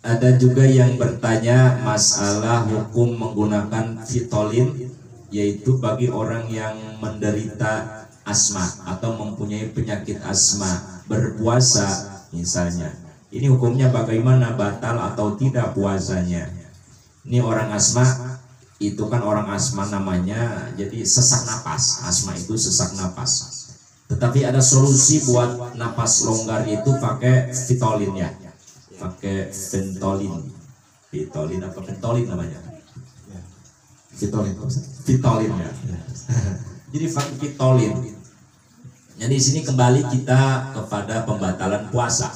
Ada juga yang bertanya masalah hukum menggunakan Fitolin, yaitu bagi orang yang menderita asma atau mempunyai penyakit asma berpuasa misalnya. Ini hukumnya bagaimana, batal atau tidak puasanya? Ini orang asma, itu kan orang asma namanya, jadi sesak napas. Asma itu sesak napas. Tetapi ada solusi buat napas longgar itu pakai Fitolin ya. Pakai Ventolin apa Ventolin namanya? Ventolin ya. Jadi pakai Ventolin. Jadi di sini kembali kita kepada pembatalan puasa.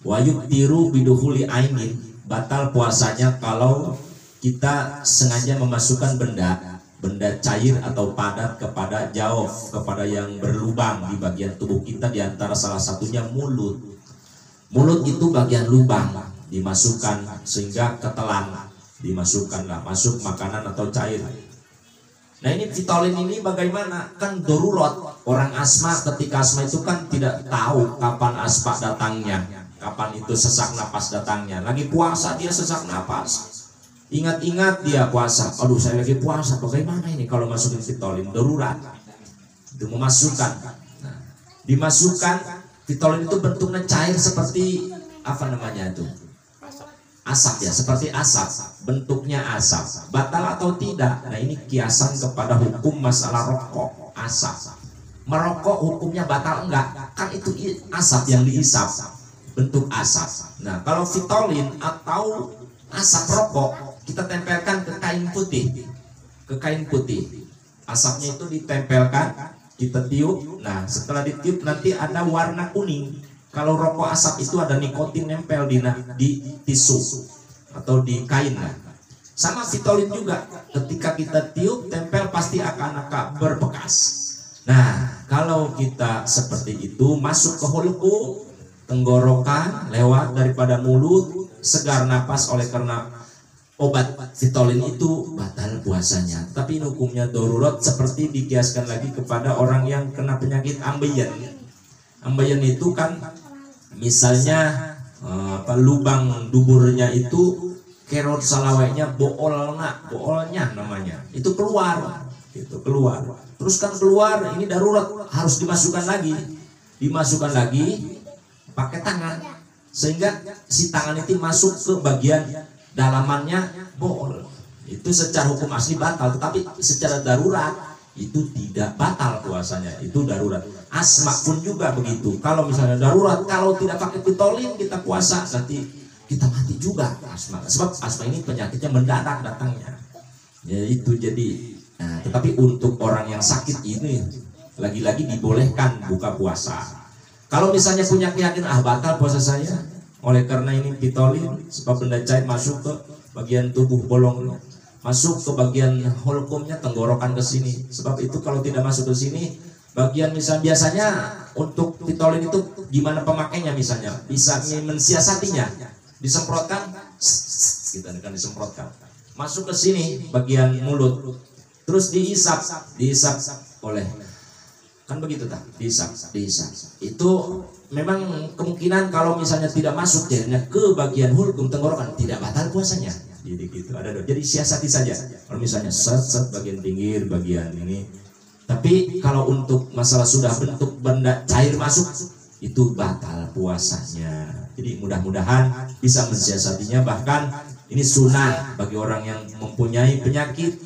Wayuk tiru biduhuli ainin, batal puasanya kalau kita sengaja memasukkan benda cair atau padat kepada jawf, kepada yang berlubang di bagian tubuh kita, di antara salah satunya mulut. Mulut itu bagian lubang dimasukkan sehingga ketelan, dimasukkanlah masuk makanan atau cair. Nah ini Fitolin ini bagaimana? Kan darurat. Orang asma ketika asma itu kan tidak tahu kapan asma datangnya, kapan itu sesak napas datangnya. Lagi puasa dia sesak napas, ingat-ingat dia puasa, aduh saya lagi puasa, bagaimana ini kalau masukin Fitolin? Darurat itu memasukkan. Nah, dimasukkan Fitolin itu bentuknya cair seperti apa namanya itu? Asap ya, seperti asap, bentuknya asap. Batal atau tidak? Nah ini kiasan kepada hukum masalah rokok, asap. Merokok hukumnya batal enggak? Kan itu asap yang diisap, bentuk asap. Nah kalau Fitolin atau asap rokok kita tempelkan ke kain putih, asapnya itu ditempelkan, kita tiup. Nah setelah ditiup nanti ada warna kuning. Kalau rokok asap itu ada nikotin nempel di tisu atau di kain. Sama Fitolin juga, ketika kita tiup tempel pasti akan berbekas. Nah kalau kita seperti itu masuk ke hulku, tenggorokan lewat daripada mulut, segar napas oleh karena obat Fitolin itu, batal puasanya. Tapi hukumnya darurat, seperti dikiaskan lagi kepada orang yang kena penyakit ambeien. Ambeien itu kan misalnya lubang duburnya itu kerot salawainya boolnya namanya, itu keluar. Terus kan keluar, ini darurat, harus dimasukkan lagi pakai tangan, sehingga si tangan itu masuk ke bagian dalamannya bool. Itu secara hukum asli batal, tetapi secara darurat itu tidak batal puasanya, itu darurat. Asma pun juga begitu. Kalau misalnya darurat, kalau tidak pakai Fitolin kita puasa, nanti kita mati juga asma. Sebab asma ini penyakitnya mendadak datangnya. Ya itu jadi. Nah, tetapi untuk orang yang sakit ini lagi-lagi dibolehkan buka puasa. Kalau misalnya punya keyakinan batal puasa saya, oleh karena ini Fitolin, sebab benda cair masuk ke bagian tubuh bolong, masuk ke bagian hulkumnya, tenggorokan ke sini. Sebab itu kalau tidak masuk ke sini, bagian biasanya untuk Fitolin itu gimana pemakainya, misalnya bisa mensiasatinya, disemprotkan, kita akan disemprotkan, masuk ke sini bagian mulut, terus dihisap oleh, kan begitu tak? Dihisap. Itu memang kemungkinan kalau misalnya tidak masuk jadinya ke bagian hulkum tenggorokan, tidak batal puasanya. Jadi gitu, jadi siasati saja. Kalau misalnya set bagian pinggir, bagian ini. Tapi kalau untuk masalah sudah bentuk benda cair masuk, itu batal puasanya. Jadi mudah-mudahan bisa mensiasatinya. Bahkan ini sunnah bagi orang yang mempunyai penyakit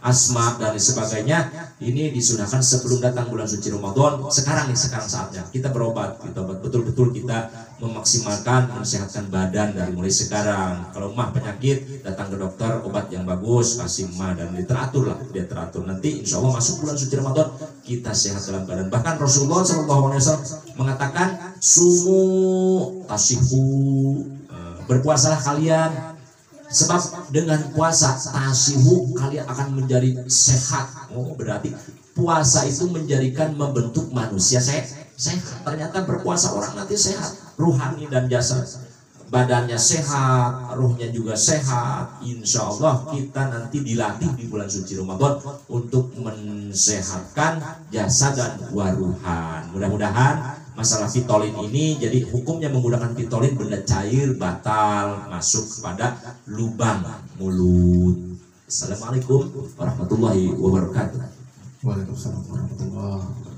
asma dan sebagainya, ini disunahkan sebelum datang bulan suci Ramadan. Sekarang saatnya kita berobat, betul-betul kita memaksimalkan, mensehatkan badan dari mulai sekarang. Kalau mah penyakit, datang ke dokter, obat yang bagus, kasih mah, dan dia teratur. Nanti insya Allah masuk bulan suci Ramadan kita sehat dalam badan. Bahkan Rasulullah SAW mengatakan sumu tasihu, berpuasalah kalian, sebab dengan puasa tasihu kalian akan menjadi sehat. Berarti puasa itu membentuk manusia sehat. Ternyata berpuasa orang nanti sehat, ruhani dan jasad, badannya sehat, ruhnya juga sehat. Insya Allah kita nanti dilatih di bulan suci Ramadan untuk mensehatkan jasad dan waruhan. Mudah-mudahan masalah pitolin ini. Jadi hukumnya menggunakan pitolin, benda cair batal masuk kepada lubang mulut. Assalamualaikum warahmatullahi wabarakatuh. Waalaikumsalam warahmatullahi wabarakatuh.